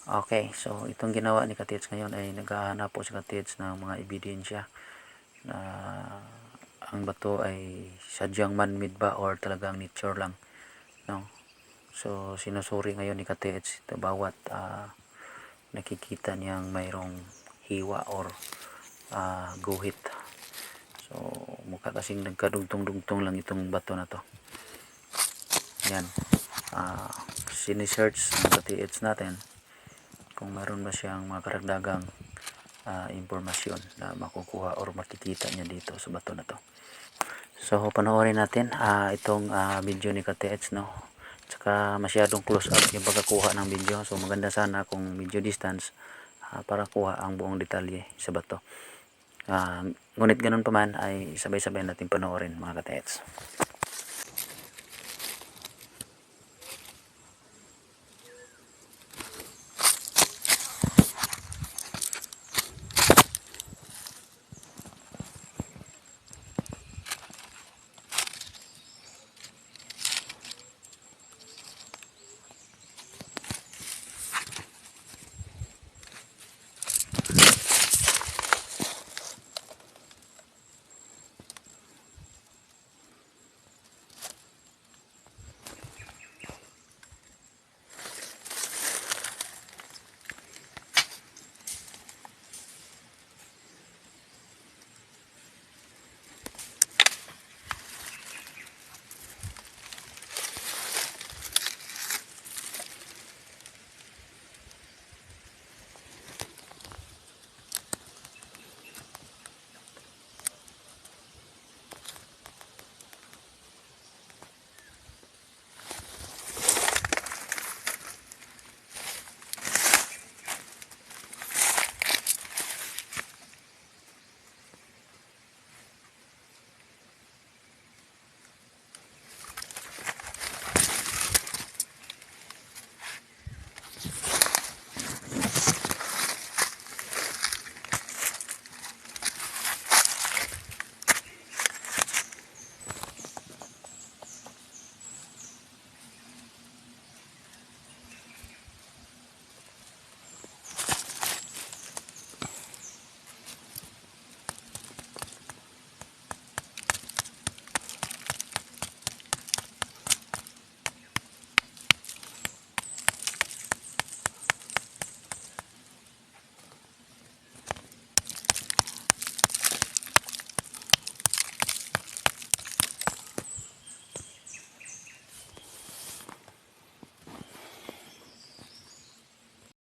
Okay, so itong ginawa ni Katits ngayon ay naghahanap po si Katits ng mga ebidensya na ang bato ay sadyang man-made ba or talagang nature lang, no? So sinusuri ngayon ni Katits ito bawat nakikita niyang mayroong hiwa or guhit. So mukha kasing nagkadugtong-dugtong lang itong bato na to. Yan. Sini-search ng Katits natin kung meron ba siyang mga karagdagang impormasyon na makukuha or makikita niya dito sa bato na to. So panoorin natin itong video ni KTH, no. Tsaka masyadong close up yung pagkakuha ng video. So maganda sana kung video distance para kuha ang buong detalye sa bato. Ngunit ganun pa man ay sabay-sabay natin panoorin mga KTH.